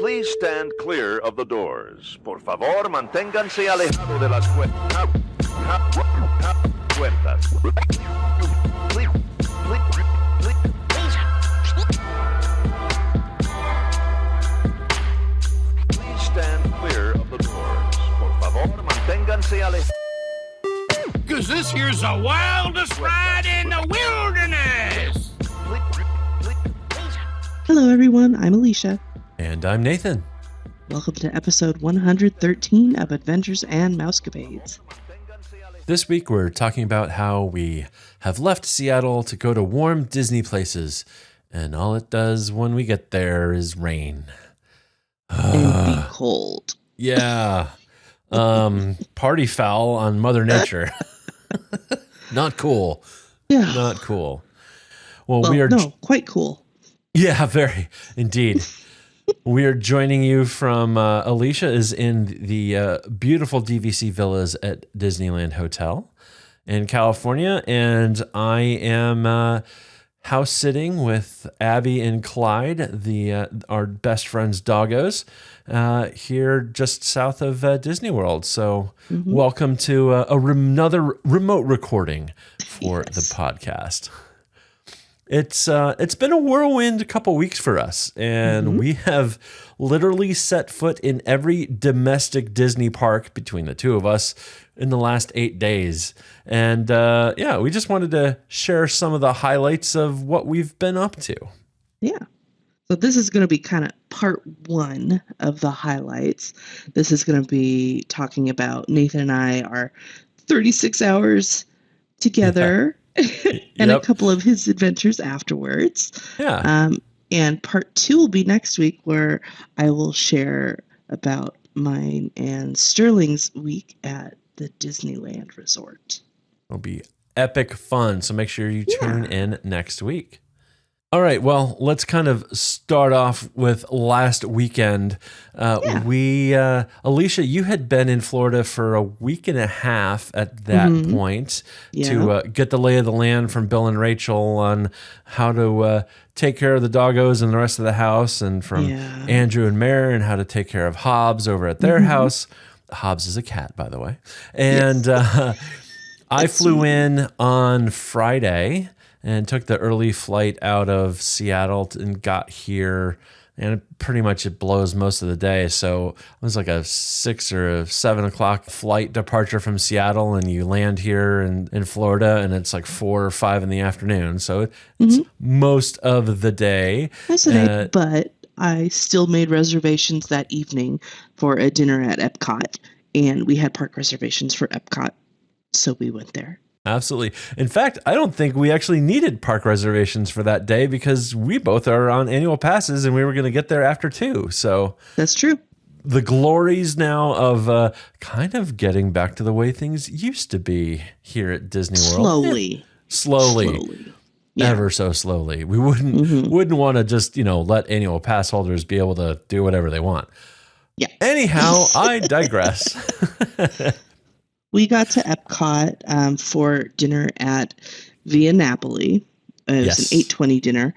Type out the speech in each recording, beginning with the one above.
Please stand clear of the doors. Por favor, manténganse alejado de las puertas. Please stand clear of the doors. Por favor, manténganse alejados. Because this here's the wildest ride in the wilderness. Hello, everyone. I'm Alicia. And I'm Nathan. Welcome to episode 113 of Adventures and Mousecapades. This week we're talking about how we have left Seattle to go to warm Disney places, and all it does when we get there is rain. And be cold. Yeah. Party foul on Mother Nature. Not cool. Yeah. Not cool. Well, quite cool. Yeah, very, indeed. We are joining you from, Alicia is in the beautiful DVC villas at Disneyland Hotel in California, and I am house sitting with Abby and Clyde, our best friends doggos, here just south of Disney World. So welcome to another remote recording for the podcast. It's been a whirlwind couple weeks for us, and we have literally set foot in every domestic Disney park between the two of us in the last 8 days. And we just wanted to share some of the highlights of what we've been up to. Yeah. So this is going to be kind of part one of the highlights. This is going to be talking about Nathan and I are 36 hours together. And a couple of his adventures afterwards. Yeah. And part two will be next week, where I will share about mine and Sterling's week at the Disneyland Resort. It'll be epic fun, so make sure you tune in next week. All right, well, let's kind of start off with last weekend. Alicia, you had been in Florida for a week and a half at that point to get the lay of the land from Bill and Rachel on how to take care of the doggos and the rest of the house, and from Andrew and Mare and how to take care of Hobbs over at their house. Hobbs is a cat, by the way. And I flew in on Friday and took the early flight out of Seattle and got here, and pretty much it blows most of the day. So it was like a 6 or 7 o'clock flight departure from Seattle, and you land here in Florida, and it's like 4 or 5 in the afternoon. So it's most of the day. But I still made reservations that evening for a dinner at Epcot, and we had park reservations for Epcot, so we went there. Absolutely. In fact, I don't think we actually needed park reservations for that day because we both are on annual passes and we were going to get there after 2. So that's true. The glories now of kind of getting back to the way things used to be here at Disney World. Slowly. Yeah. Ever so slowly. We wouldn't want to just, let annual pass holders be able to do whatever they want. Yeah. Anyhow, I digress. We got to Epcot for dinner at Via Napoli. It was an 8:20 dinner,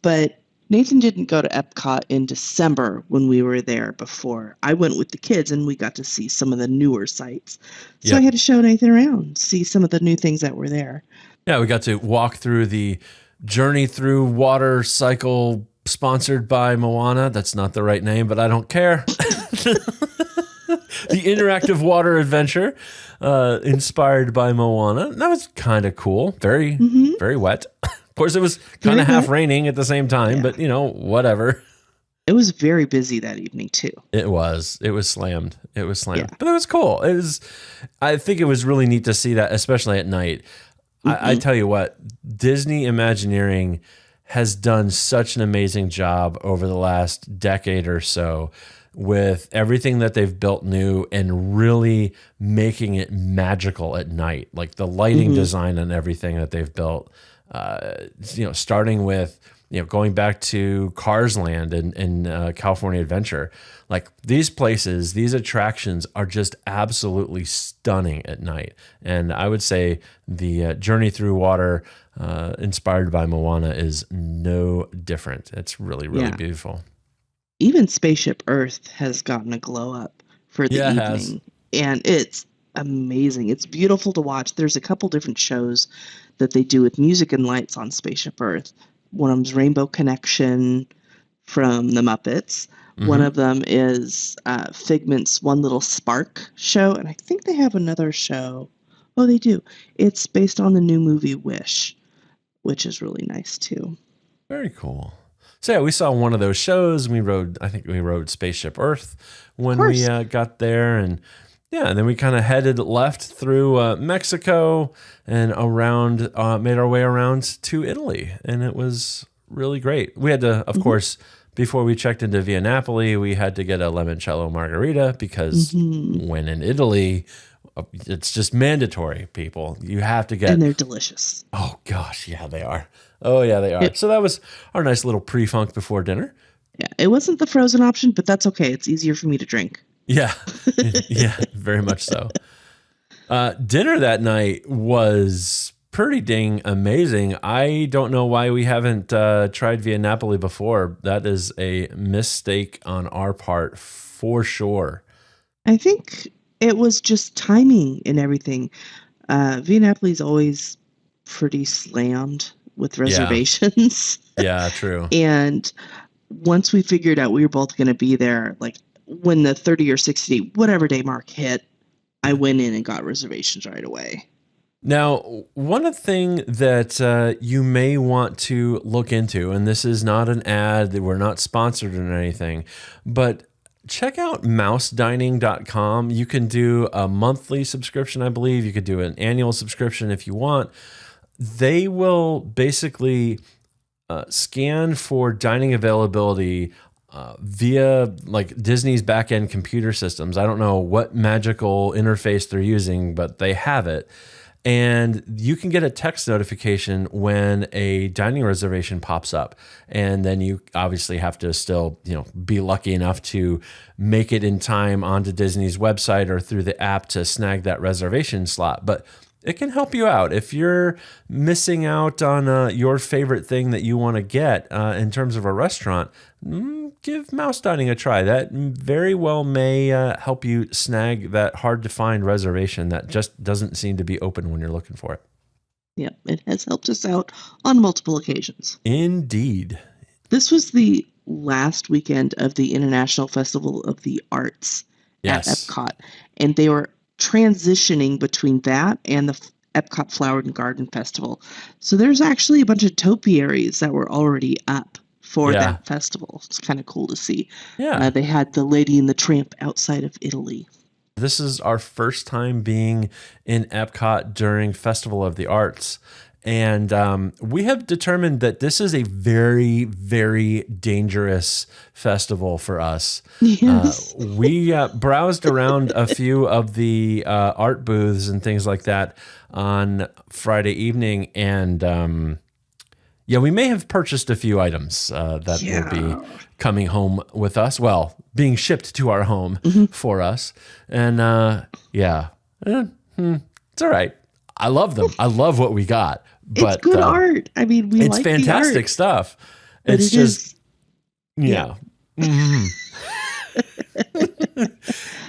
but Nathan didn't go to Epcot in December when we were there before. I went with the kids, and we got to see some of the newer sites. So I had to show Nathan around, see some of the new things that were there. Yeah, we got to walk through the Journey Through Water cycle sponsored by Moana. That's not the right name, but I don't care. The interactive water adventure inspired by Moana. That was kind of cool. Very, very wet. Of course, it was kind of half raining at the same time, but, whatever. It was very busy that evening, too. It was slammed. Yeah. But it was cool. I think it was really neat to see that, especially at night. I tell you what, Disney Imagineering has done such an amazing job over the last decade or so with everything that they've built new and really making it magical at night. Like the lighting design and everything that they've built, starting with, going back to Cars Land and California Adventure. Like these places, these attractions are just absolutely stunning at night. And I would say the Journey Through Water inspired by Moana is no different. It's really, really beautiful. even Spaceship Earth has gotten a glow up for the Yeah, it has. evening. And it's amazing. It's beautiful to watch. There's a couple different shows that they do with music and lights on Spaceship Earth. One of them's Rainbow Connection from the Muppets. One of them is Figment's One Little Spark show. And I think they have another show. Oh, they do. It's based on the new movie Wish, which is really nice too. Very cool. So yeah, we saw one of those shows. I think we rode Spaceship Earth when we got there, and then we kind of headed left through Mexico and around, made our way around to Italy, and it was really great. We had to, of course, before we checked into Via Napoli, we had to get a limoncello margarita because when in Italy, it's just mandatory, people. You have to get. And they're delicious. Oh, gosh. Yeah, they are. Oh, yeah, they are. So that was our nice little pre-funk before dinner. Yeah, it wasn't the frozen option, but that's okay. It's easier for me to drink. Yeah. Yeah, very much so. Dinner that night was pretty dang amazing. I don't know why we haven't tried Via Napoli before. That is a mistake on our part for sure. I think it was just timing and everything. Via Napoli's always pretty slammed with reservations. Yeah, true. And once we figured out we were both going to be there, like when the 30 or 60, whatever day mark hit, I went in and got reservations right away. Now, one thing that you may want to look into, and this is not an ad, we're not sponsored or anything, but check out mousedining.com. You can do a monthly subscription, I believe. You could do an annual subscription if you want. They will basically scan for dining availability via like Disney's back-end computer systems. I don't know what magical interface they're using, but they have it. And you can get a text notification when a dining reservation pops up. And then you obviously have to still, be lucky enough to make it in time onto Disney's website or through the app to snag that reservation slot. But it can help you out. If you're missing out on your favorite thing that you want to get in terms of a restaurant, give Mouse Dining a try. That very well may help you snag that hard-to-find reservation that just doesn't seem to be open when you're looking for it. Yeah, it has helped us out on multiple occasions. Indeed. This was the last weekend of the International Festival of the Arts at Epcot, and they were transitioning between that and the Epcot Flower and Garden Festival. So there's actually a bunch of topiaries that were already up for that festival. It's kind of cool to see. Yeah. They had the Lady and the Tramp outside of Italy. This is our first time being in Epcot during Festival of the Arts. And we have determined that this is a very, very dangerous festival for us. Yes. We browsed around a few of the art booths and things like that on Friday evening. And we may have purchased a few items that will be coming home with us. Well, being shipped to our home for us. And it's all right. I love them. I love what we got. But it's good art. I mean, it's like fantastic art, stuff. It's just, yeah.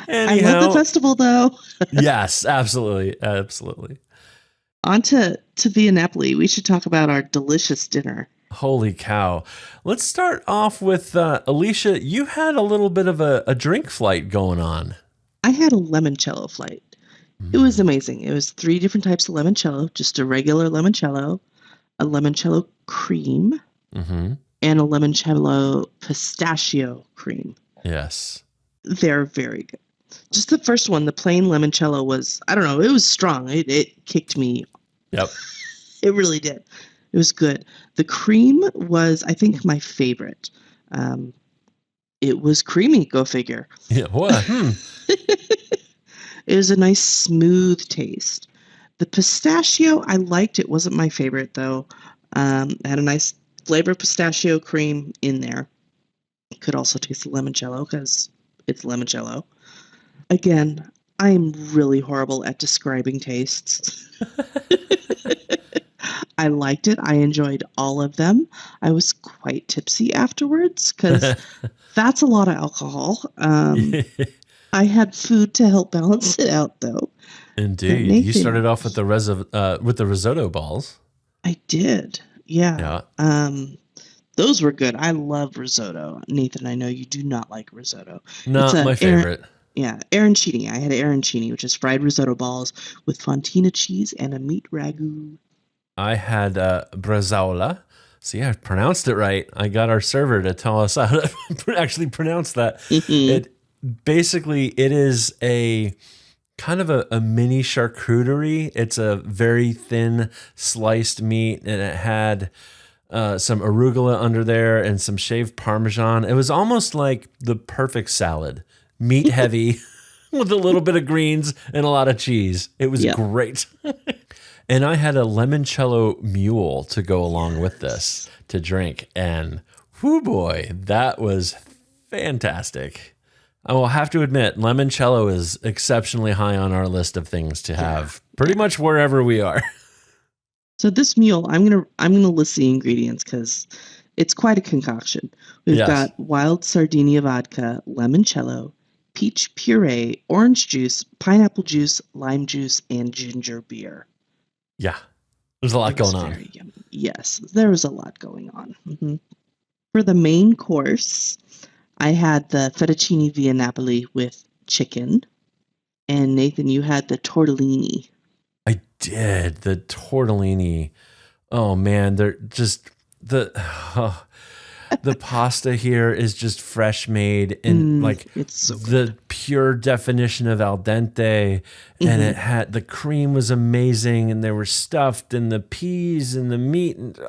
I love the festival, though. Yes, absolutely, absolutely. On to Via Napoli. We should talk about our delicious dinner. Holy cow! Let's start off with Alicia. You had a little bit of a drink flight going on. I had a limoncello flight. It was amazing. It was 3 different types of limoncello, just a regular limoncello, a limoncello cream, and a limoncello pistachio cream. Yes. They're very good. Just the first one, the plain limoncello was, I don't know, it was strong. It kicked me. Yep. It really did. It was good. The cream was, I think, my favorite. It was creamy, go figure. Yeah, what? It was a nice smooth taste. The pistachio, I liked. It wasn't my favorite, though. It had a nice flavor of pistachio cream in there. It could also taste the limoncello because it's limoncello. Again, I am really horrible at describing tastes. I liked it. I enjoyed all of them. I was quite tipsy afterwards because that's a lot of alcohol. I had food to help balance it out, though. Indeed. You started off with the risotto balls. I did. Yeah. Those were good. I love risotto. Nathan, I know you do not like risotto. Not my favorite. Arancini. I had arancini, which is fried risotto balls with fontina cheese and a meat ragu. I had bresaola. See, I pronounced it right. I got our server to tell us how to actually pronounce that. It is a kind of a mini charcuterie. It's a very thin sliced meat, and it had some arugula under there and some shaved Parmesan. It was almost like the perfect salad, meat heavy with a little bit of greens and a lot of cheese. It was great. And I had a limoncello mule to go along with this to drink. And whoo boy, that was fantastic. I will have to admit, limoncello is exceptionally high on our list of things to have pretty much wherever we are. So this mule, I'm gonna list the ingredients because it's quite a concoction. We've got wild Sardinia vodka, limoncello, peach puree, orange juice, pineapple juice, lime juice, and ginger beer. Yeah, there's a lot going on. Very yummy. Yes, there was a lot going on. Mm-hmm. For the main course, I had the fettuccine via Napoli with chicken. And Nathan, you had the tortellini. I did. The tortellini. Oh, man. They're just the pasta here is just fresh made and it's so the pure definition of al dente. And it had the cream was amazing, and they were stuffed, and the peas and the meat. And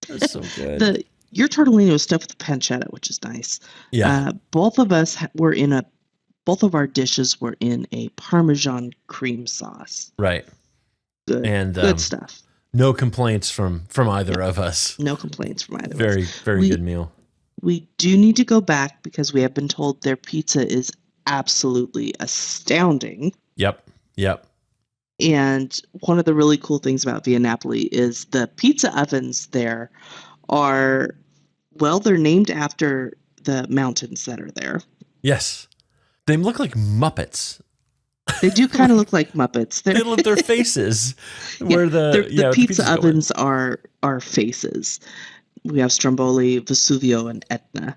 it's so good. Your tortellini was stuffed with pancetta, which is nice. Yeah. Both of our dishes were in a Parmesan cream sauce. Right. Good. And good stuff. No complaints from either of us. No complaints from either of us. Very good meal. We do need to go back because we have been told their pizza is absolutely astounding. Yep. And one of the really cool things about Via Napoli is the pizza ovens there they're named after the mountains that are there. Yes. They look like Muppets. They do kind of look like Muppets. They look their faces. Where the pizza ovens are faces. We have Stromboli, Vesuvio, and Etna.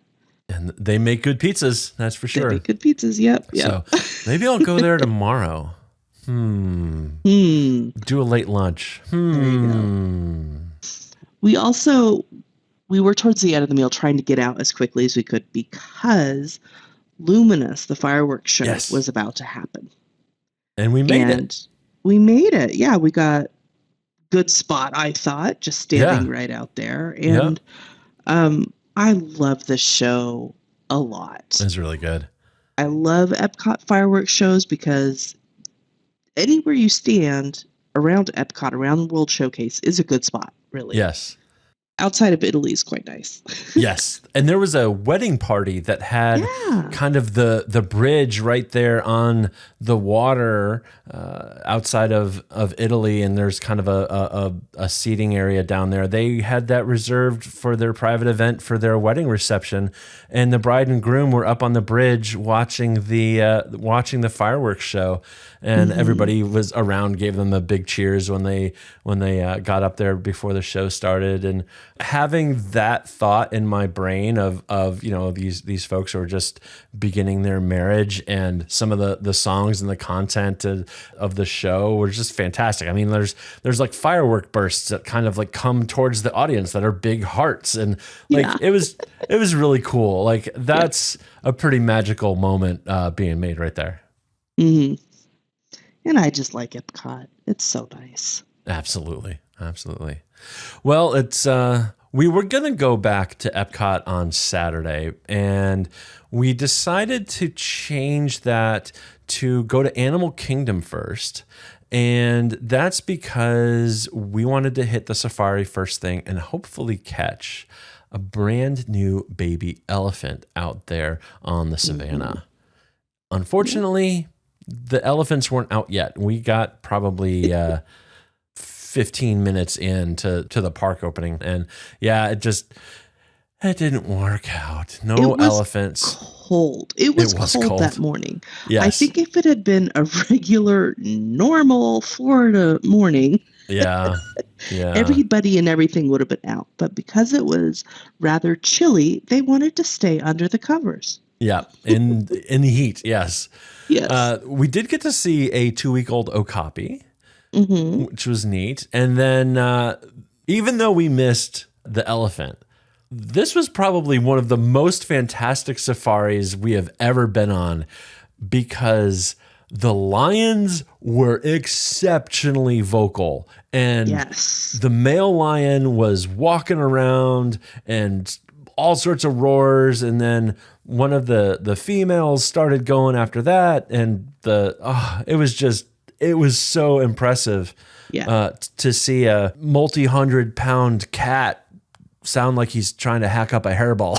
And they make good pizzas, that's for sure. They make good pizzas, yep. So maybe I'll go there tomorrow. Do a late lunch. There you go. We were towards the end of the meal trying to get out as quickly as we could because Luminous, the fireworks show, was about to happen. And we made it. We made it. Yeah, we got good spot, I thought, just standing right out there. And I love this show a lot. It's really good. I love Epcot fireworks shows because anywhere you stand around Epcot, around the World Showcase, is a good spot, really. Yes. Outside of Italy is quite nice. Yes. And there was a wedding party that had kind of the bridge right there on the water outside of Italy. And there's kind of a seating area down there. They had that reserved for their private event for their wedding reception. And the bride and groom were up on the bridge watching the fireworks show. And everybody was around, gave them a big cheers when they got up there before the show started. And having that thought in my brain of these folks who are just beginning their marriage, and some of the songs and the content of the show were just fantastic. I mean, there's like firework bursts that kind of like come towards the audience that are big hearts, and it was really cool. Like that's a pretty magical moment being made right there. Mm-hmm. And I just like Epcot. It's so nice. Absolutely. Well, it's we were going to go back to Epcot on Saturday, and we decided to change that to go to Animal Kingdom first. And that's because we wanted to hit the safari first thing and hopefully catch a brand new baby elephant out there on the savannah. Unfortunately, the elephants weren't out yet. We got probably 15 minutes into the park opening. And yeah, it didn't work out. No elephants. Cold. It was cold that morning. Yes. I think if it had been a regular, normal Florida morning, yeah, everybody and everything would have been out. But because it was rather chilly, they wanted to stay under the covers. Yeah, in the heat, yes. Yes. We did get to see a 2-week-old okapi, which was neat. And then even though we missed the elephant, this was probably one of the most fantastic safaris we have ever been on because the lions were exceptionally vocal. And the male lion was walking around and all sorts of roars, and then one of the females started going after that, and it was so impressive to see a multi-100-pound cat sound like he's trying to hack up a hairball.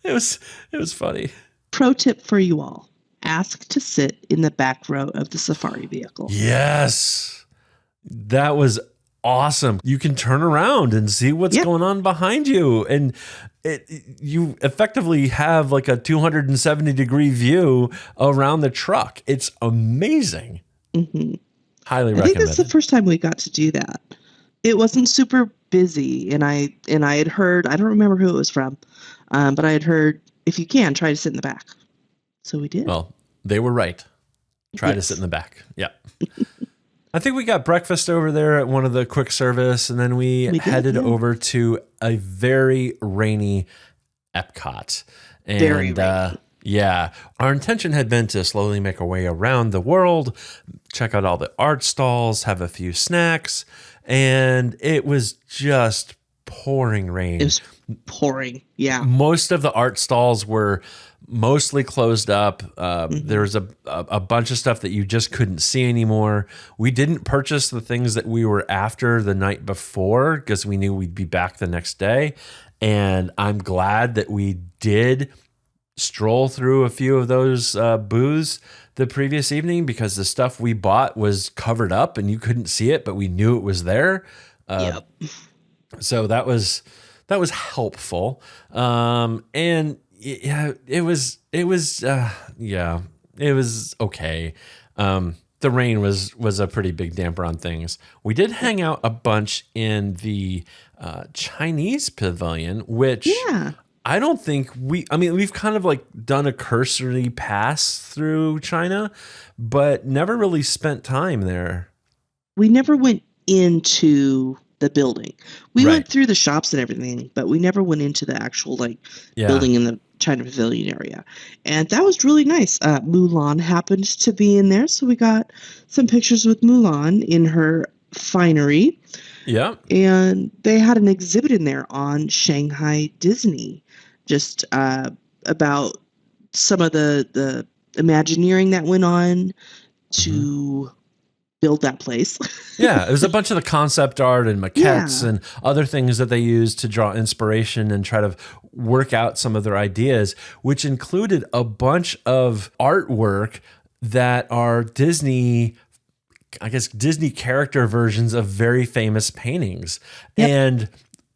It was funny. Pro tip for you all: ask to sit in the back row of the safari vehicle. Yes, that was awesome. You can turn around and see what's going on behind you, and you effectively have like a 270-degree view around the truck. It's amazing. Highly recommend. I think that's the first time we got to do that. It wasn't super busy, and I had heard, I don't remember who it was from, but I had heard, if you can, try to sit in the back. So we did. Well, they were right. Try to sit in the back. Yeah. I think we got breakfast over there at one of the quick service, and then we headed over to a very rainy Epcot. And very rainy. Yeah, our intention had been to slowly make our way around the world, check out all the art stalls, have a few snacks, and it was just pouring rain. It was pouring, yeah. Most of the art stalls were mostly closed up. There was a bunch of stuff that you just couldn't see anymore. We didn't purchase the things that we were after the night before because we knew we'd be back the next day. And I'm glad that we did stroll through a few of those booths the previous evening because the stuff we bought was covered up and you couldn't see it, but we knew it was there. So that was helpful. And yeah, it was okay. The rain was a pretty big damper on things. We did hang out a bunch in the Chinese pavilion, which I don't think we've kind of like done a cursory pass through China, but never really spent time there. We never went into the building. We went through the shops and everything, but we never went into the actual building in the China Pavilion area. And that was really nice. Mulan happened to be in there, so we got some pictures with Mulan in her finery. Yeah. And they had an exhibit in there on Shanghai Disney, just about some of the Imagineering that went on to build that place. Yeah, it was a bunch of the concept art and maquettes and other things that they used to draw inspiration and try to work out some of their ideas, which included a bunch of artwork that are Disney character versions of very famous paintings. And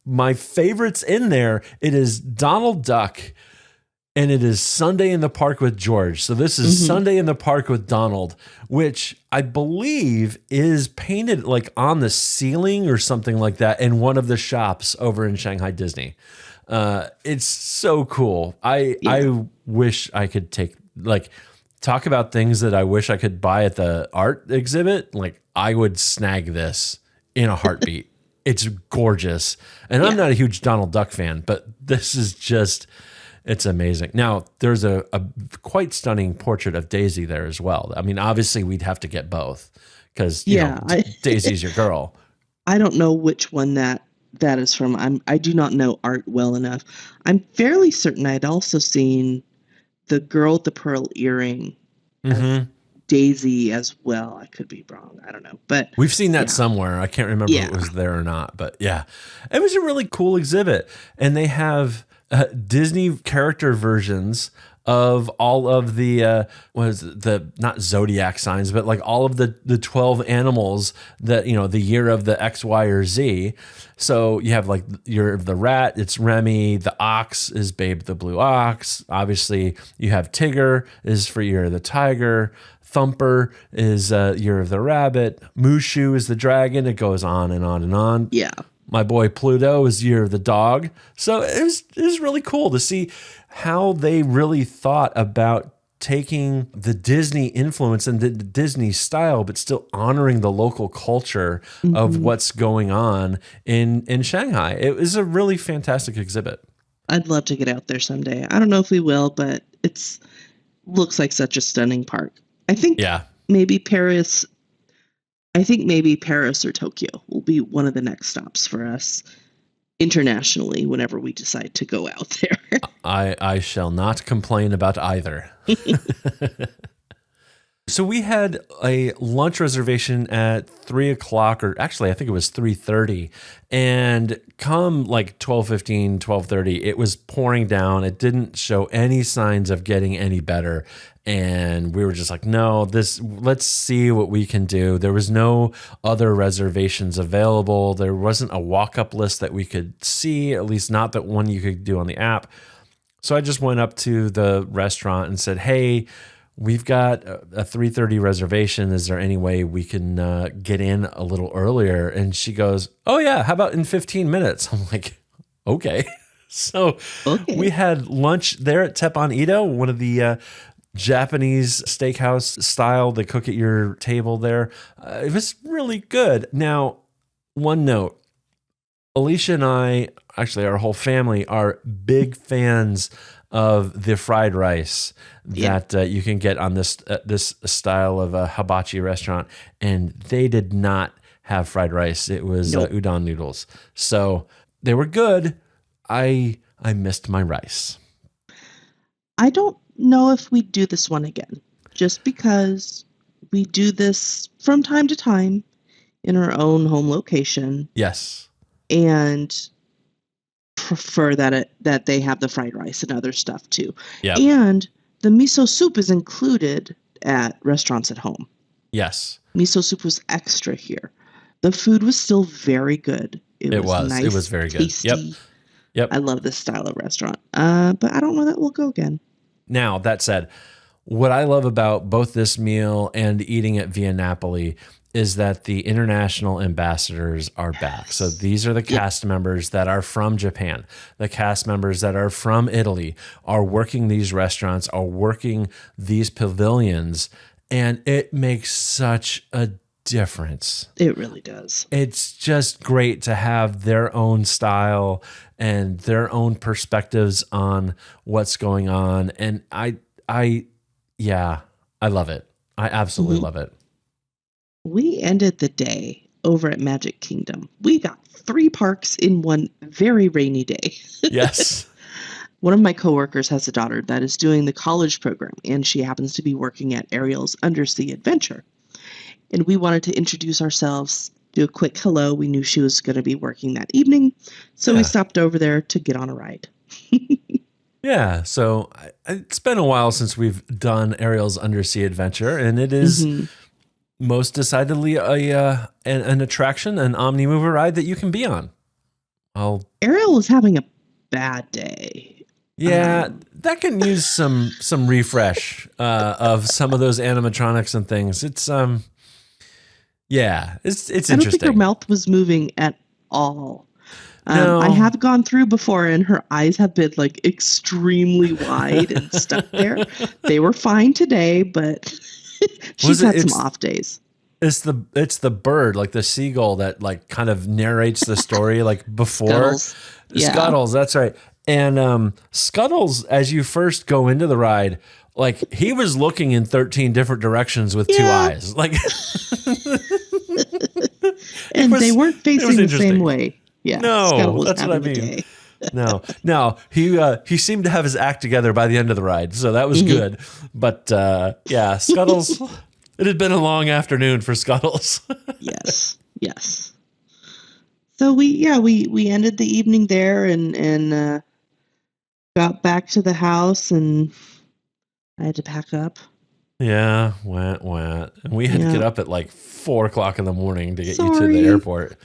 my favorites in there, it is Donald Duck and it is Sunday in the Park with George. So this is Sunday in the Park with Donald, which I believe is painted like on the ceiling or something like that in one of the shops over in Shanghai Disney. It's so cool. I wish I could talk about things that I wish I could buy at the art exhibit. Like I would snag this in a heartbeat. It's gorgeous. And I'm not a huge Donald Duck fan, but this is just... it's amazing. Now, there's a quite stunning portrait of Daisy there as well. I mean, obviously, we'd have to get both because Daisy's your girl. I don't know which one that is from. I do not know art well enough. I'm fairly certain I'd also seen the girl with the pearl earring as Daisy as well. I could be wrong. I don't know. But we've seen that somewhere. I can't remember if it was there or not. But yeah, it was a really cool exhibit. And they have... Disney character versions of all of the not zodiac signs, but like all of the 12 animals that, the year of the X, Y, or Z. So you have like year of the rat, it's Remy. The ox is Babe the Blue Ox. Obviously, you have Tigger is for year of the tiger. Thumper is year of the rabbit. Mushu is the dragon. It goes on and on and on. Yeah. My boy Pluto is year of the dog. So it was really cool to see how they really thought about taking the Disney influence and the Disney style, but still honoring the local culture of what's going on in Shanghai. It was a really fantastic exhibit. I'd love to get out there someday. I don't know if we will, but looks like such a stunning park. I think maybe Paris or Tokyo will be one of the next stops for us internationally whenever we decide to go out there. I shall not complain about either. So we had a lunch reservation at 3:00, or actually I think it was 3:30, and come like 12:15, 12:30, it was pouring down. It didn't show any signs of getting any better. And we were just like, no, let's see what we can do. There was no other reservations available. There wasn't a walk-up list that we could see, at least not that one you could do on the app. So I just went up to the restaurant and said, hey, we've got a 3:30 reservation. Is there any way we can get in a little earlier? And she goes, oh yeah, how about in 15 minutes? I'm like, okay. So we had lunch there at Teppan Edo, one of the Japanese steakhouse style. They cook at your table there. It was really good. Now, one note, Alicia and I, actually our whole family, are big fans of the fried rice that you can get on this style of a hibachi restaurant. And they did not have fried rice. It was udon noodles. So they were good. I missed my rice. I don't know if we do this one again, just because we do this from time to time in our own home location. Yes. And prefer that they have the fried rice and other stuff too. Yeah. And the miso soup is included at restaurants at home. Yes. Miso soup was extra here. The food was still very good. It was nice. It was very tasty. Good. Yep. I love this style of restaurant. But I don't know that we'll go again. Now, that said, what I love about both this meal and eating at Via Napoli is that the international ambassadors are back. So these are the cast members that are from Japan. The cast members that are from Italy are working these restaurants, are working these pavilions, and it makes such a difference. It really does. It's just great to have their own style and their own perspectives on what's going on. And I love it. I absolutely love it. We ended the day over at Magic Kingdom. We got 3 parks in one very rainy day. Yes. One of my coworkers has a daughter that is doing the college program, and she happens to be working at Ariel's Undersea Adventure. And we wanted to introduce ourselves, do a quick hello. We knew she was going to be working that evening, so we stopped over there to get on a ride. Yeah, so it's been a while since we've done Ariel's Undersea Adventure, and it is most decidedly an attraction, an omni-mover ride that you can be on. Ariel was having a bad day. Yeah, that can use some refresh of some of those animatronics and things. It's it's interesting. I don't think her mouth was moving at all. No. I have gone through before, and her eyes have been like extremely wide and stuck there. They were fine today, but she's had some off days. It's the bird, like the seagull, that like kind of narrates the story like before. Scuttles. Scuttles, that's right. And Scuttles, as you first go into the ride, like he was looking in 13 different directions with 2 eyes. Like and they weren't facing the same way. Yeah. No, that's what I mean. No, he seemed to have his act together by the end of the ride, so that was good. But Scuttles, it had been a long afternoon for Scuttles. Yes. So we ended the evening there and got back to the house and I had to pack up. Yeah, went. And we had to get up at like 4 o'clock in the morning to get you to the Sorry. airport.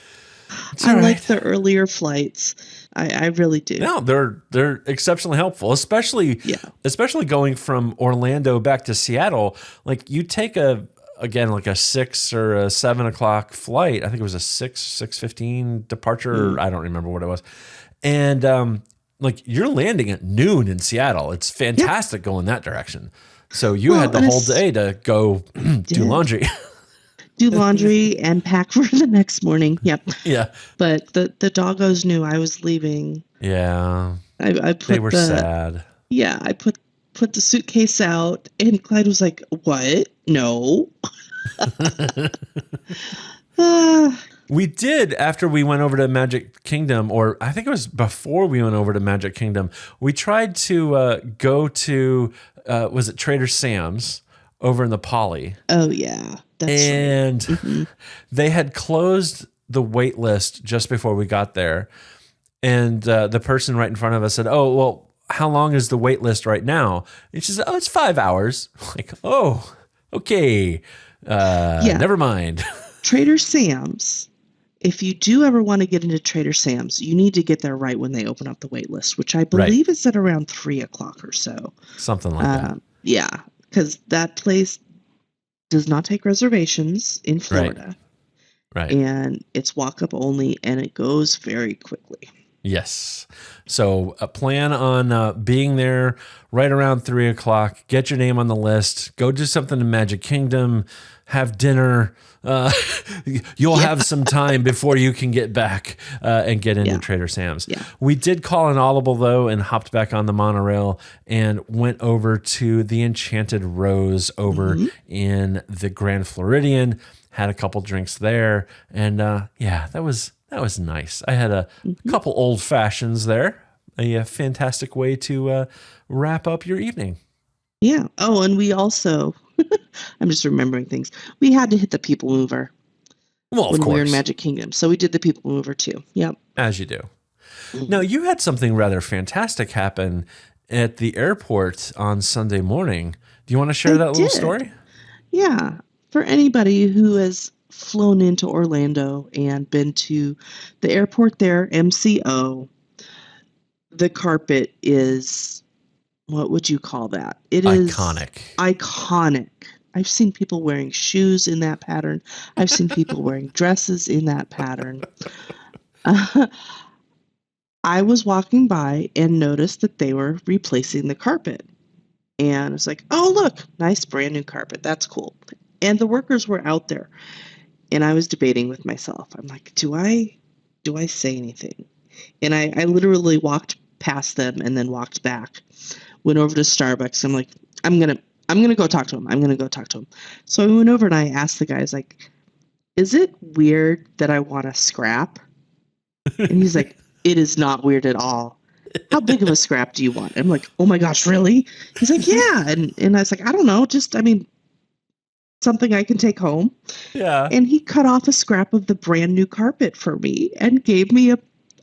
It's I all like right. the earlier flights. I really do. No, they're exceptionally helpful, especially going from Orlando back to Seattle. Like you take like a 6 or a 7 o'clock flight. I think it was a 6:15 departure. I don't remember what it was. And like you're landing at noon in Seattle. It's fantastic going that direction. So you had the whole day to go do laundry. Do laundry and pack for the next morning. Yep. Yeah. But the doggos knew I was leaving. Yeah. I put they were sad. Yeah, I put the suitcase out, and Clyde was like, "What? No." We did, after we went over to Magic Kingdom, or I think it was before we went over to Magic Kingdom, we tried to go to, was it Trader Sam's over in the Poly? Oh, yeah. That's and right. They had closed the wait list just before we got there. And the person right in front of us said, "Oh, well, how long is the wait list right now?" And she said, "Oh, it's 5 hours." Like, oh, okay. Never mind. Trader Sam's, if you do ever want to get into Trader Sam's, you need to get there right when they open up the wait list, which I believe is at around 3 o'clock or so. Something like that. Yeah, because that place does not take reservations in Florida. Right. And it's walk-up only, and it goes very quickly. Yes. So plan on being there right around 3 o'clock. Get your name on the list. Go do something in Magic Kingdom. Have dinner. You'll have some time before you can get back and get into Trader Sam's. Yeah. We did call an audible, though, and hopped back on the monorail and went over to the Enchanted Rose over in the Grand Floridian. Had a couple drinks there. And that was nice. I had a couple old fashions there. A fantastic way to wrap up your evening. Yeah. Oh, and we also, I'm just remembering things. We had to hit the People Mover. Well, of when course. we were in Magic Kingdom. So we did the People Mover too. Yep. As you do. Now, you had something rather fantastic happen at the airport on Sunday morning. Do you want to share that little story? Yeah. For anybody who has flown into Orlando and been to the airport there, MCO, the carpet is, what would you call that? It is iconic. I've seen people wearing shoes in that pattern. I've seen people wearing dresses in that pattern. I was walking by and noticed that they were replacing the carpet. And I was like, oh, look, nice brand new carpet. That's cool. And the workers were out there. And I was debating with myself. I'm like, do I say anything? And I literally walked past them and then walked back. Went over to Starbucks. I'm like, I'm gonna go talk to him. I'm gonna go talk to him. So I went over and I asked the guys, like, is it weird that I want to scrap? And he's like, it is not weird at all. How big of a scrap do you want? I'm like, oh my gosh, really? He's like, yeah. And I was like, I don't know, something I can take home. Yeah. And he cut off a scrap of the brand new carpet for me and gave me a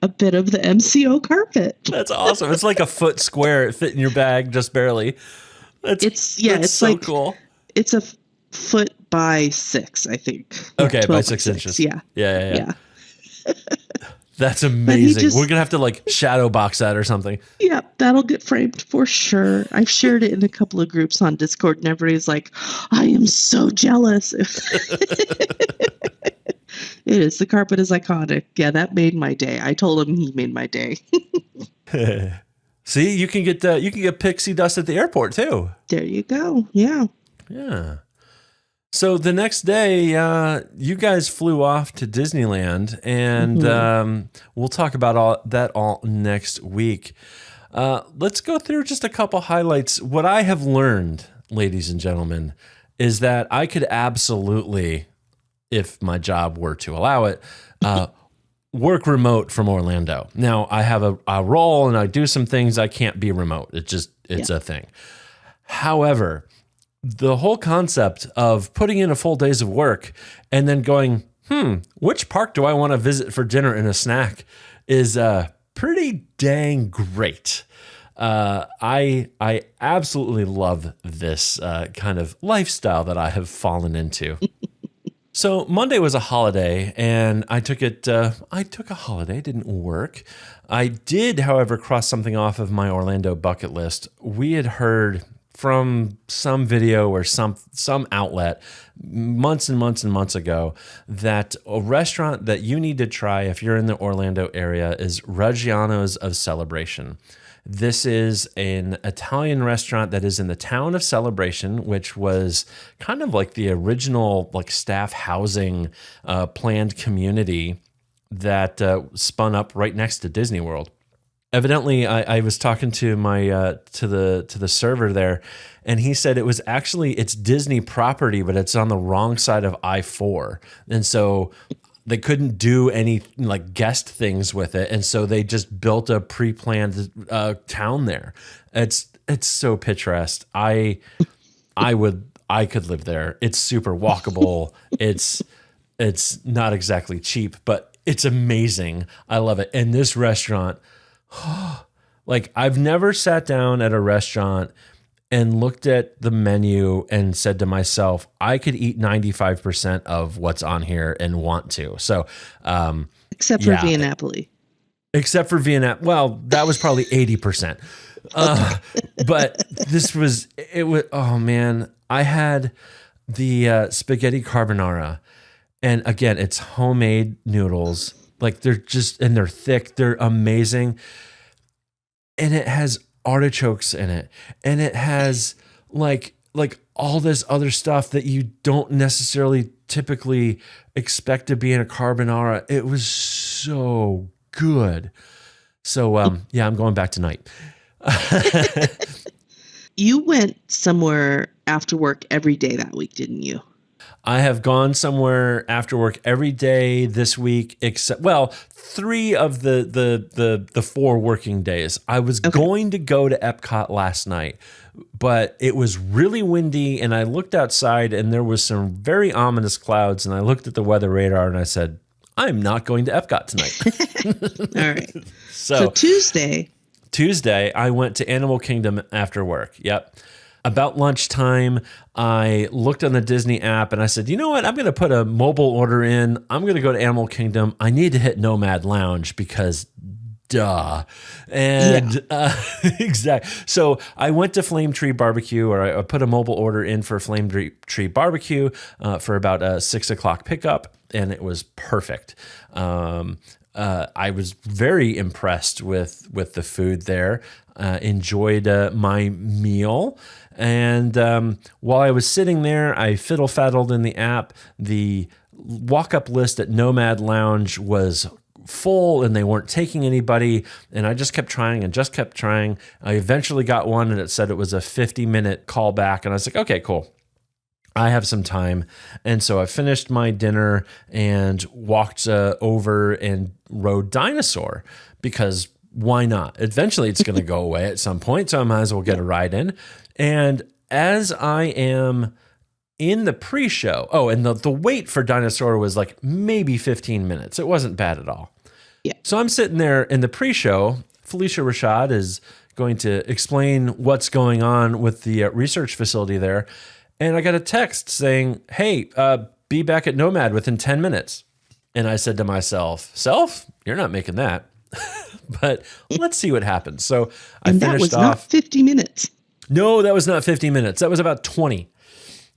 bit of the MCO carpet. That's awesome. It's like a foot square. It fit in your bag just barely. It's so like, cool. It's a foot by 6, I think. Okay, by 6 inches. Yeah. That's amazing. We're gonna have to like shadow box that or something. Yeah, that'll get framed for sure. I've shared it in a couple of groups on Discord, and everybody's like, I am so jealous. It is. The carpet is iconic. Yeah, that made my day. I told him he made my day. See, you can get pixie dust at the airport too. There you go. Yeah. Yeah. So the next day, you guys flew off to Disneyland, and we'll talk about all next week. Let's go through just a couple highlights. What I have learned, ladies and gentlemen, is that I could absolutely, if my job were to allow it, work remote from Orlando. Now, I have a role, and I do some things I can't be remote. It's a thing. However, the whole concept of putting in a full days of work and then going, which park do I want to visit for dinner and a snack is pretty dang great. I absolutely love this kind of lifestyle that I have fallen into. So Monday was a holiday, and I took a holiday, didn't work. I did, however, cross something off of my Orlando bucket list. We had heard from some video or some outlet months and months and months ago that a restaurant that you need to try if you're in the Orlando area is Reggiano's of Celebration. This is an Italian restaurant that is in the town of Celebration, which was kind of like the original like staff housing planned community that spun up right next to Disney World. Evidently, I was talking to my to the server there, and he said it's Disney property, but it's on the wrong side of I-4, and so they couldn't do any like guest things with it, and so they just built a pre-planned town there. It's so picturesque. I could live there. It's super walkable. It's not exactly cheap, but it's amazing. I love it. And this restaurant, like I've never sat down at a restaurant and looked at the menu and said to myself, I could eat 95% of what's on here and want to. So, except for Via Napoli. Except for Via Napoli. Well, that was probably 80%. But oh man, I had the spaghetti carbonara, and again, it's homemade noodles. Like they're thick, they're amazing. And it has artichokes in it, and it has like all this other stuff that you don't necessarily typically expect to be in a carbonara. It was so good. So I'm going back tonight. You went somewhere after work every day that week, didn't you? I have gone somewhere after work every day this week, except 3 of the 4 working days. I was going to go to Epcot last night, but it was really windy, and I looked outside, and there was some very ominous clouds, and I looked at the weather radar, and I said, I'm not going to Epcot tonight. All right. So Tuesday, I went to Animal Kingdom after work. Yep. About lunchtime, I looked on the Disney app and I said, you know what? I'm going to put a mobile order in. I'm going to go to Animal Kingdom. I need to hit Nomad Lounge because duh. And exactly. So I went to Flame Tree Barbecue, or I put a mobile order in for Flame Tree Barbecue for about a 6 o'clock pickup, and it was perfect. I was very impressed with the food there. Enjoyed my meal. And while I was sitting there, I fiddle-faddled in the app. The walk-up list at Nomad Lounge was full, and they weren't taking anybody. And I just kept trying and just kept trying. I eventually got one, and it said it was a 50-minute callback. And I was like, okay, cool. I have some time. And so I finished my dinner and walked over and rode Dinosaur because why not? Eventually it's going to go away at some point, so I might as well get a ride in. And as I am in the pre-show, and the wait for Dinosaur was like maybe 15 minutes. It wasn't bad at all. Yeah. So I'm sitting there in the pre-show. Felicia Rashad is going to explain what's going on with the research facility there. And I got a text saying, hey, be back at Nomad within 10 minutes. And I said to myself, you're not making that. But let's see what happens. So I finished off. That was not 50 minutes. No, that was not 50 minutes. That was about 20.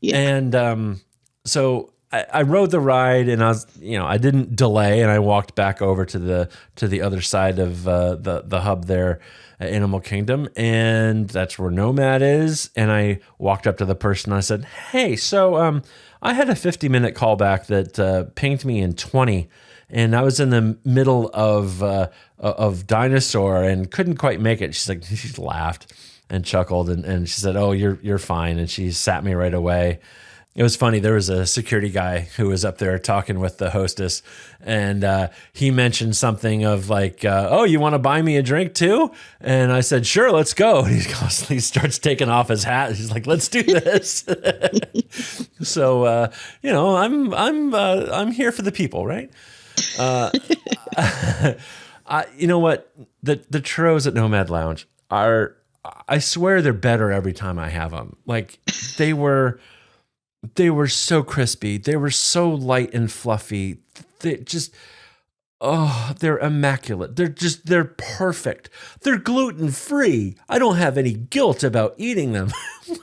Yeah. And so I rode the ride, and I didn't delay, and I walked back over to the other side of the hub there at Animal Kingdom, and that's where Nomad is. And I walked up to the person. And I said, "Hey, so I had a 50-minute callback that pinged me in 20, and I was in the middle of Dinosaur and couldn't quite make it." She laughed and chuckled, and she said, "Oh, you're fine." And she sat me right away. It was funny. There was a security guy who was up there talking with the hostess, and he mentioned something of like, "Oh, you want to buy me a drink too?" And I said, "Sure, let's go." And he starts taking off his hat. He's like, "Let's do this." So I'm here for the people, right? You know what? The churros at Nomad Lounge, are, I swear they're better every time I have them. Like they were so crispy. They were so light and fluffy. They just, oh, they're immaculate. They're perfect. They're gluten-free. I don't have any guilt about eating them.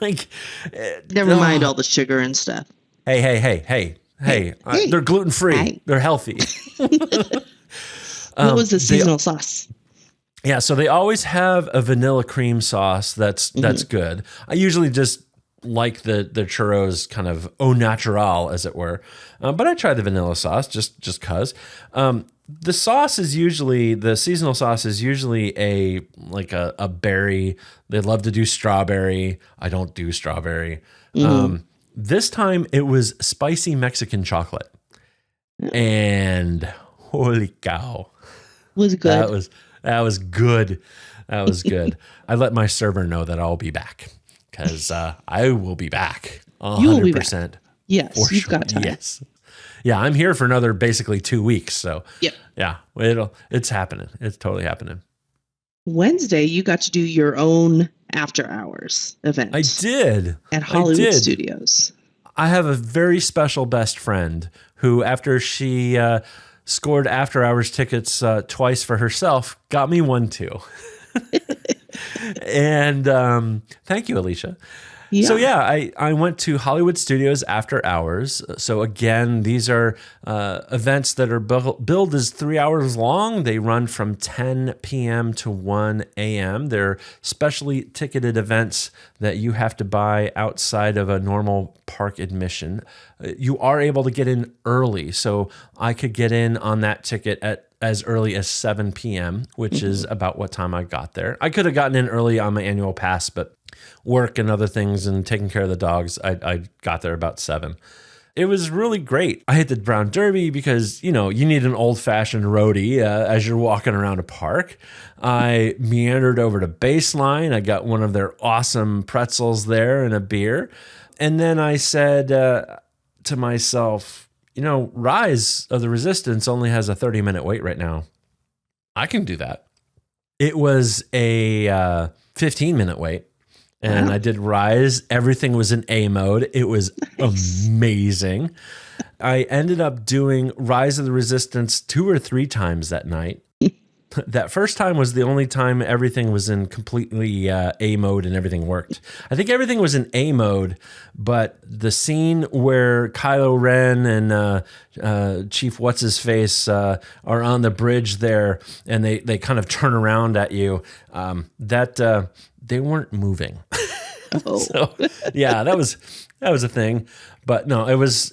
Like, never mind all the sugar and stuff. Hey. They're gluten-free. Hey. They're healthy. What was the seasonal sauce? Yeah, so they always have a vanilla cream sauce that's good. I usually just like the churros kind of au natural, as it were. But I try the vanilla sauce just cause. The sauce is usually, the seasonal sauce is usually a berry. They love to do strawberry. I don't do strawberry. This time it was spicy Mexican chocolate. And holy cow. Was it good? That was good. That was good. I let my server know that I'll be back because I will be back 100%. You will be back. Yes, you've got time. Yes. Yeah, I'm here for another basically 2 weeks. So yep. Yeah, it's happening. It's totally happening. Wednesday, you got to do your own after hours event. I did. At Hollywood Studios. I have a very special best friend who, after she scored after hours tickets twice for herself, got me one too. And thank you, Alicia. Yeah. So I went to Hollywood Studios after hours. So again, these are events that are billed as 3 hours long. They run from 10 p.m. to 1 a.m. They're specially ticketed events that you have to buy outside of a normal park admission. You are able to get in early. So I could get in on that ticket at as early as 7 p.m., which is about what time I got there. I could have gotten in early on my annual pass, but work and other things and taking care of the dogs, I got there about 7. It was really great. I hit the Brown Derby because, you need an old-fashioned roadie as you're walking around a park. I meandered over to Baseline. I got one of their awesome pretzels there and a beer. And then I said to myself, Rise of the Resistance only has a 30-minute wait right now. I can do that. It was a 15-minute wait. And I did Rise. Everything was in A mode. It was amazing. I ended up doing Rise of the Resistance 2 or 3 times that night. That first time was the only time everything was in completely A mode and everything worked. I think everything was in A mode, but the scene where Kylo Ren and Chief What's-His-Face are on the bridge there and they kind of turn around at you, they weren't moving. Oh. So yeah, that was a thing. But no, it was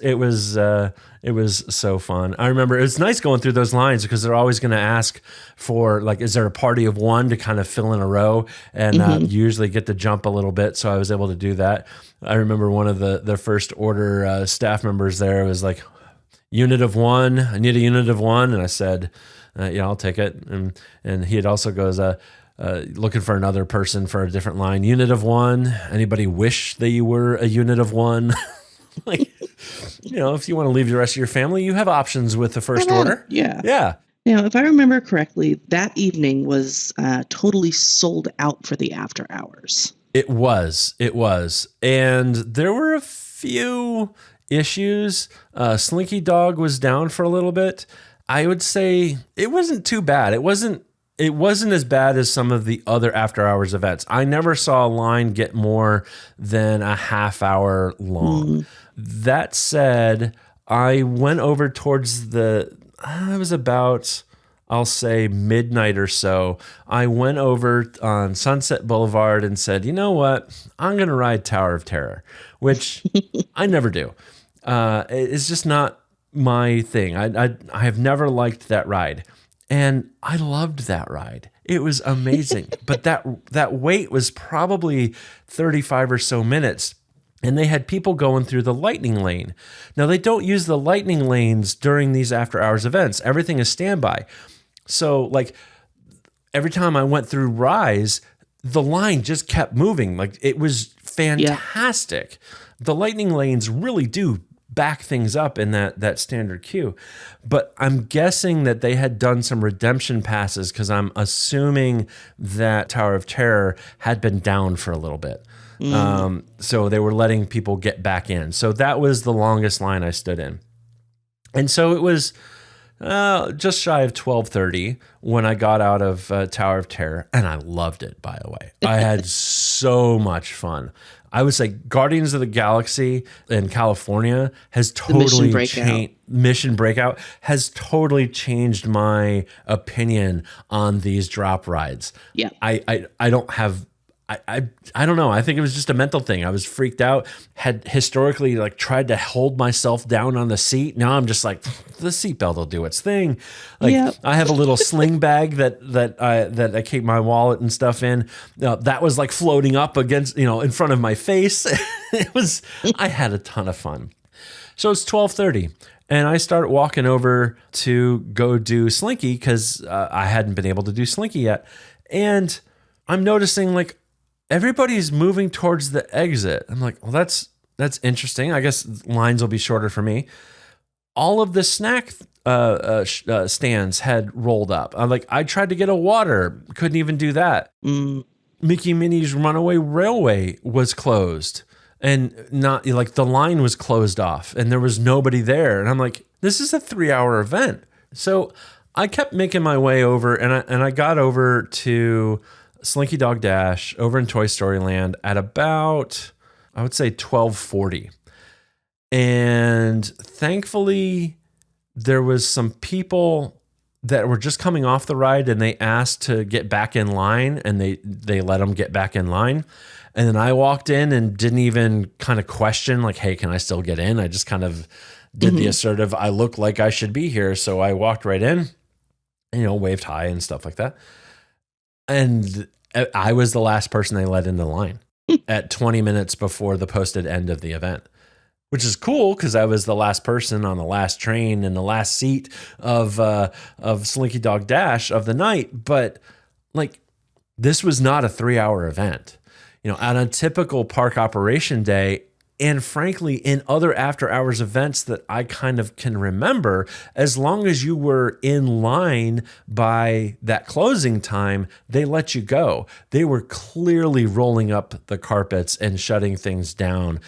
so fun. I remember it was nice going through those lines because they're always going to ask for, like, is there a party of one to kind of fill in a row, and you usually get to jump a little bit. So I was able to do that. I remember one of the first order staff members there was like, unit of 1. I need a unit of 1, and I said, yeah, I'll take it. And he had also goes, looking for another person for a different line. Unit of 1. Anybody wish that you were a unit of 1? Like, if you want to leave the rest of your family, you have options with the first order. Yeah. Yeah. Now, if I remember correctly, that evening was totally sold out for the after hours. It was. And there were a few issues. Slinky Dog was down for a little bit. I would say it wasn't too bad. It wasn't as bad as some of the other after hours events. I never saw a line get more than a half hour long. That said, I went over towards it was about, I'll say, midnight or so. I went over on Sunset Boulevard and said, you know what? I'm going to ride Tower of Terror, which I never do. It's just not my thing. I have never liked that ride. And I loved that ride. It was amazing. But that wait was probably 35 or so minutes. And they had people going through the lightning lane. Now, they don't use the lightning lanes during these after hours events. Everything is standby. So, like, every time I went through Rise, the line just kept moving. Like, it was fantastic. Yeah. The lightning lanes really do back things up in that standard queue. But I'm guessing that they had done some redemption passes because I'm assuming that Tower of Terror had been down for a little bit. So they were letting people get back in. So that was the longest line I stood in. And so it was just shy of 12:30 when I got out of Tower of Terror, and I loved it, by the way. I had so much fun. I would say Guardians of the Galaxy in California has totally changed. Mission Breakout has totally changed my opinion on these drop rides. Yeah. I don't have... I don't know. I think it was just a mental thing. I was freaked out, had historically like tried to hold myself down on the seat. Now I'm just like, the seatbelt will do its thing. Like I have a little sling bag that I keep my wallet and stuff in. That was like floating up against, in front of my face. I had a ton of fun. So it's 12:30 and I start walking over to go do Slinky because I hadn't been able to do Slinky yet. And I'm noticing like, everybody's moving towards the exit. I'm like, well, that's interesting. I guess lines will be shorter for me. All of the snack stands had rolled up. I'm like, I tried to get a water, couldn't even do that. Mickey Minnie's Runaway Railway was closed, and not like the line was closed off, and there was nobody there. And I'm like, this is a 3-hour event. So I kept making my way over, and I got over to Slinky Dog Dash over in Toy Story Land at about, I would say 12:40. And thankfully there was some people that were just coming off the ride and they asked to get back in line, and they let them get back in line. And then I walked in and didn't even kind of question like, hey, can I still get in? I just kind of did the assertive, I look like I should be here. So I walked right in, waved hi and stuff like that. And I was the last person they let in the line at 20 minutes before the posted end of the event, which is cool because I was the last person on the last train in the last seat of Slinky Dog Dash of the night. But like, this was not a 3-hour event. On a typical park operation day, and frankly, in other after hours events that I kind of can remember, as long as you were in line by that closing time, they let you go. They were clearly rolling up the carpets and shutting things down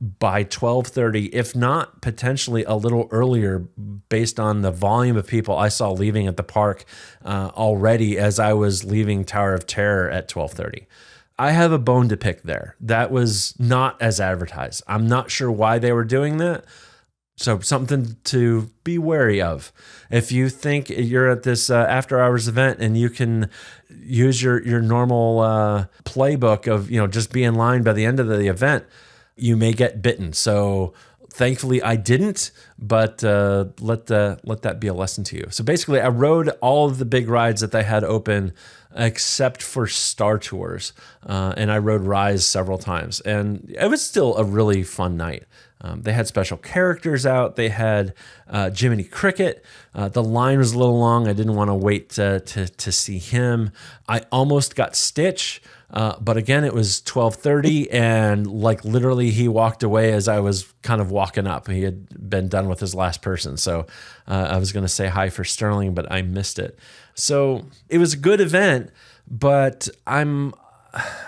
by 12:30, if not potentially a little earlier, based on the volume of people I saw leaving at the park already as I was leaving Tower of Terror at 12:30. I have a bone to pick there. That was not as advertised. I'm not sure why they were doing that. So something to be wary of. If you think you're at this after hours event and you can use your normal playbook of, just be in line by the end of the event, you may get bitten. So thankfully I didn't, but let that be a lesson to you. So basically I rode all of the big rides that they had open except for Star Tours. And I rode Rise several times, and it was still a really fun night. They had special characters out. They had Jiminy Cricket. The line was a little long. I didn't want to wait to see him. I almost got Stitch, but again, it was 12:30, and like literally he walked away as I was kind of walking up. He had been done with his last person. So I was going to say hi for Sterling, but I missed it. So it was a good event, but I don't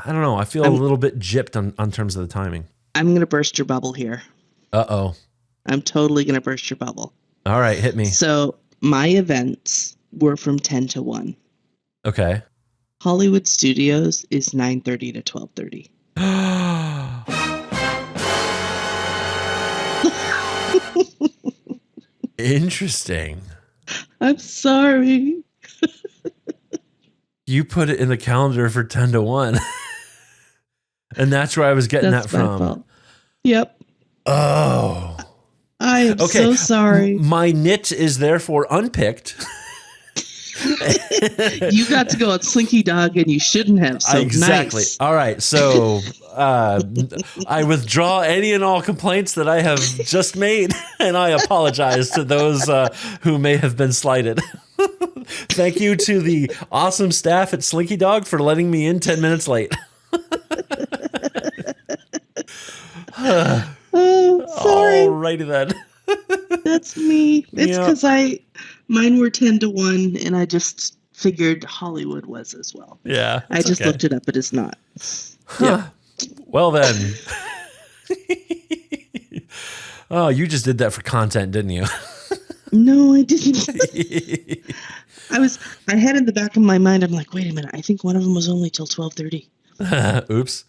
know. I feel a little bit gypped on terms of the timing. I'm going to burst your bubble here. Uh-oh. I'm totally going to burst your bubble. All right, hit me. So my events were from 10 to 1. Okay. Hollywood Studios is 9:30 to 12:30. Interesting. I'm sorry. You put it in the calendar for 10 to 1. And that's where I was getting that from. Fault. Yep. Oh. I am so sorry. My nit is therefore unpicked. You got to go on Slinky Dog and you shouldn't have. So exactly. Nice. All right. So I withdraw any and all complaints that I have just made, and I apologize to those who may have been slighted. Thank you to the awesome staff at Slinky Dog for letting me in 10 minutes late. Sorry. All Alrighty then. That's me. It's because mine were 10-1, and I just figured Hollywood was as well. Yeah. I just looked it up. It is not. Huh. Well then. Oh, you just did that for content, didn't you? No, I didn't. I had in the back of my mind, I'm like, wait a minute, I think one of them was only till 12:30. Oops.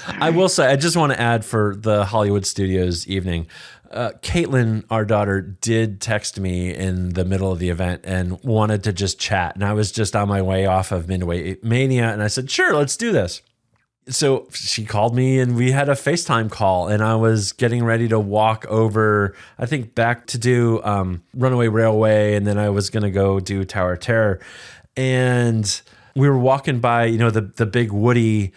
I will say, I just want to add for the Hollywood Studios evening, Caitlin, our daughter, did text me in the middle of the event and wanted to just chat. And I was just on my way off of Midway Mania. And I said, sure, let's do this. So she called me and we had a FaceTime call, and I was getting ready to walk over, I think back to do Runaway Railway. And then I was going to go do Tower of Terror. And we were walking by, the big Woody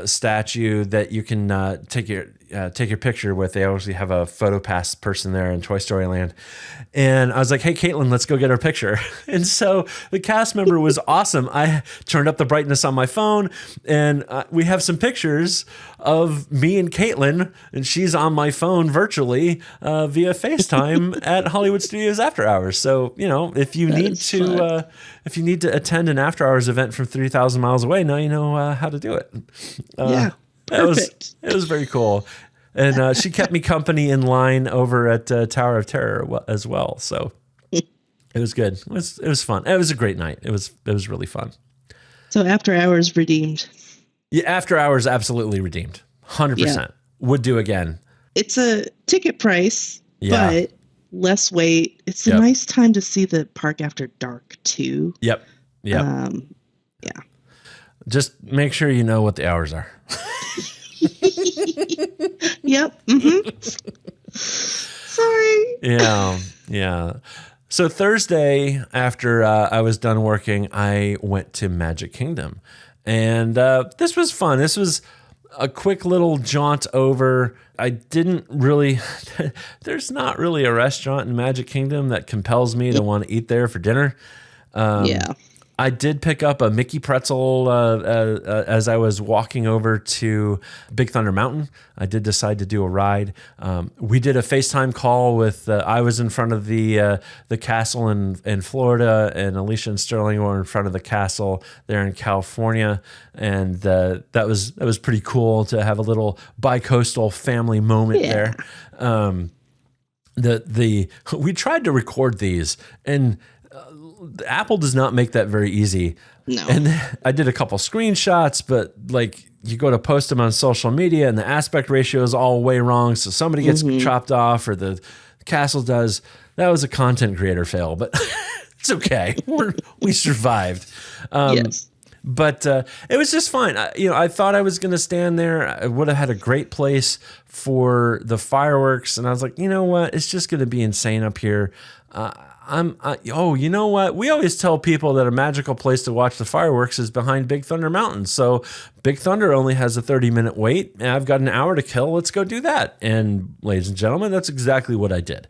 statue that you can take your picture with. They always have a PhotoPass person there in Toy Story Land. And I was like, hey, Caitlin, let's go get our picture. And so the cast member was awesome. I turned up the brightness on my phone, and we have some pictures of me and Caitlin, and she's on my phone virtually via FaceTime at Hollywood Studios After Hours. So, if you need to attend an after hours event from 3,000 miles away, now you know how to do it. Yeah. Perfect. It was very cool. And she kept me company in line over at Tower of Terror as well. So it was good. It was fun. It was a great night. It was really fun. So After Hours redeemed. Yeah, After Hours absolutely redeemed. 100%. Yeah. Would do again. It's a ticket price, but less wait. It's a nice time to see the park after dark too. Yep. Yeah. Just make sure you know what the hours are. Yep. Mm-hmm. Sorry. Yeah. So Thursday, after I was done working, I went to Magic Kingdom. And this was fun. This was a quick little jaunt over. I didn't really, there's not really a restaurant in Magic Kingdom that compels me to want to eat there for dinner. I did pick up a Mickey pretzel as I was walking over to Big Thunder Mountain. I did decide to do a ride. We did a FaceTime call with, I was in front of the castle in Florida, and Alicia and Sterling were in front of the castle there in California. And that was pretty cool to have a little bicoastal family moment there. We tried to record these, and Apple does not make that very easy. No. And I did a couple screenshots, but you go to post them on social media and the aspect ratio is all way wrong. So somebody gets chopped off, or the castle does. That was a content creator fail, but it's okay. We survived. Yes. But it was just fine. I thought I was going to stand there. I would have had a great place for the fireworks. And I was like, you know what? It's just going to be insane up here. You know what? We always tell people that a magical place to watch the fireworks is behind Big Thunder Mountain. So Big Thunder only has a 30-minute wait, and I've got an hour to kill. Let's go do that. And ladies and gentlemen, that's exactly what I did.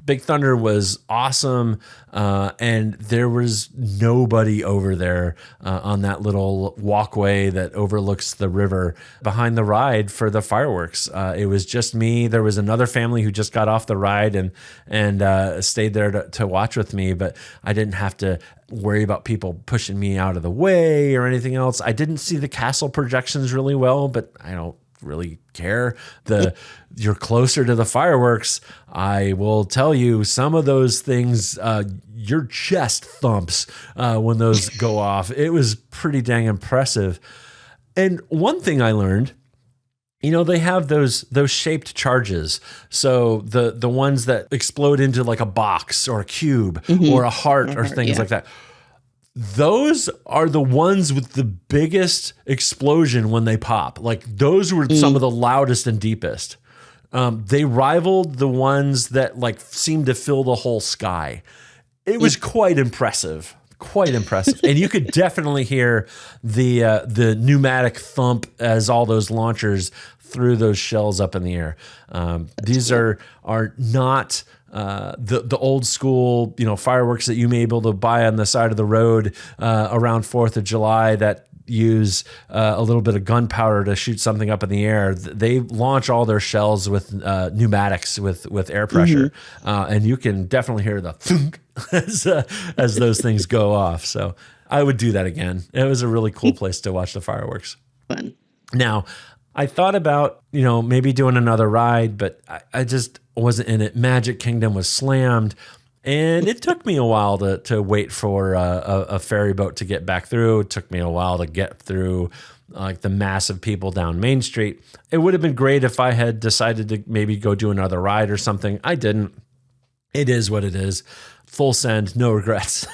Big Thunder was awesome, and there was nobody over there on that little walkway that overlooks the river behind the ride for the fireworks. It was just me. There was another family who just got off the ride and stayed there to watch with me, but I didn't have to worry about people pushing me out of the way or anything else. I didn't see the castle projections really well, but I don't really care. You're closer to the fireworks. I will tell you, some of those things, your chest thumps when those go off. It was pretty dang impressive. And one thing I learned, they have those shaped charges. So the ones that explode into like a box or a cube or a heart or things like that. Those are the ones with the biggest explosion when they pop. Those were some of the loudest and deepest. They rivaled the ones that seemed to fill the whole sky. It was quite impressive. And you could definitely hear the pneumatic thump as all those launchers threw those shells up in the air. These are not the old school, fireworks that you may be able to buy on the side of the road around 4th of July that use a little bit of gunpowder to shoot something up in the air, they launch all their shells with pneumatics with air pressure, and you can definitely hear the thunk as those things go off. So I would do that again. It was a really cool place to watch the fireworks. Fun. Now, I thought about, maybe doing another ride, but I just wasn't in it. Magic Kingdom was slammed, and it took me a while to wait for a ferry boat to get back through. It took me a while to get through like the massive people down Main Street. It would have been great if I had decided to maybe go do another ride or something. I didn't. It is what it is. Full send, no regrets.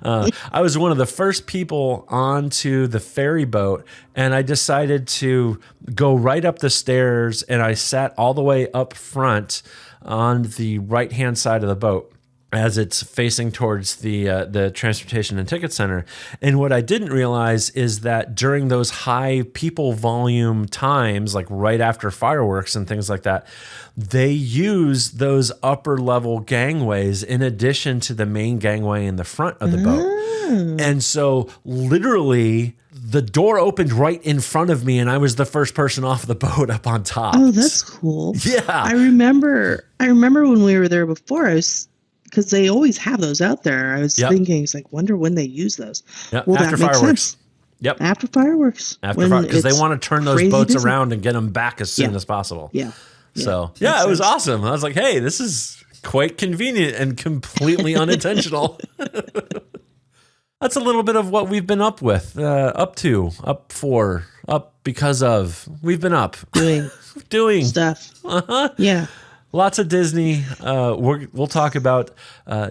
I was one of the first people onto the ferry boat, and I decided to go right up the stairs, and I sat all the way up front on the right-hand side of the boat as it's facing towards the Transportation and Ticket Center. And what I didn't realize is that during those high people volume times, like right after fireworks and things like that, they use those upper level gangways in addition to the main gangway in the front of the boat. And so literally the door opened right in front of me, and I was the first person off the boat up on top. Oh, that's cool. Yeah. I remember when we were there before, because they always have those out there. I was thinking, it's like, wonder when they use those. Yep. Well, After that makes fireworks. sense. Yep. After fireworks. Because they want to turn those boats busy. around and get them back as soon as possible. Yeah. So, it was awesome. I was like, hey, this is quite convenient and completely unintentional. That's a little bit of what we've been up with, because of. We've been up. Doing stuff. Yeah. Lots of Disney. We'll talk about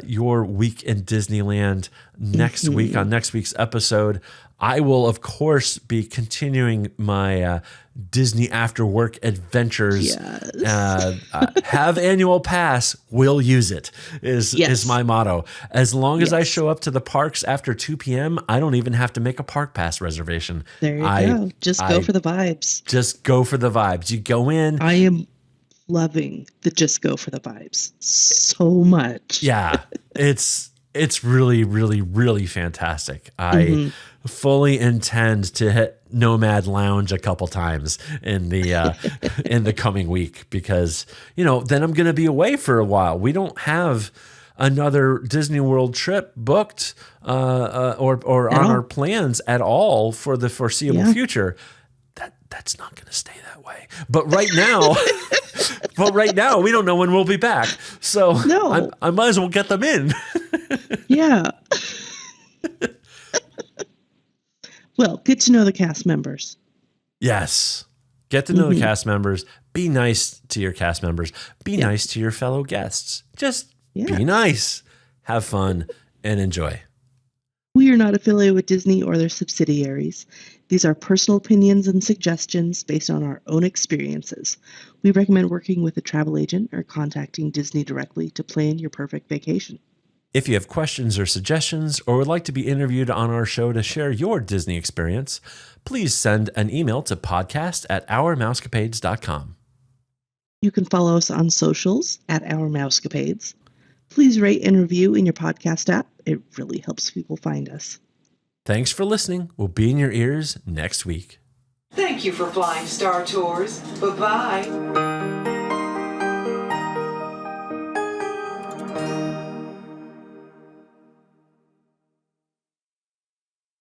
your week in Disneyland next week on next week's episode. I will, of course, be continuing my Disney after work adventures. Yes. Have annual pass, will use it is my motto. As long as I show up to the parks after 2 p.m., I don't even have to make a park pass reservation. There you go. Just go for the vibes. Just go for the vibes. You go in. I am loving the just go for the vibes so much. Yeah, it's really, really, really fantastic. I fully intend to hit Nomad Lounge a couple times in the coming week, because then I'm going to be away for a while. We don't have another Disney World trip booked or on our plans at all for the foreseeable future. That's not going to stay that way. But right now, we don't know when we'll be back. So I might as well get them in. Yeah. Well, get to know the cast members. Yes. Get to know the cast members. Be nice to your cast members. Be nice to your fellow guests. Just be nice. Have fun and enjoy. We are not affiliated with Disney or their subsidiaries. These are personal opinions and suggestions based on our own experiences. We recommend working with a travel agent or contacting Disney directly to plan your perfect vacation. If you have questions or suggestions, or would like to be interviewed on our show to share your Disney experience, please send an email to podcast@ourmousecapades.com. You can follow us on socials @ourmousecapades. Please rate and review in your podcast app. It really helps people find us. Thanks for listening. We'll be in your ears next week. Thank you for flying Star Tours. Bye-bye.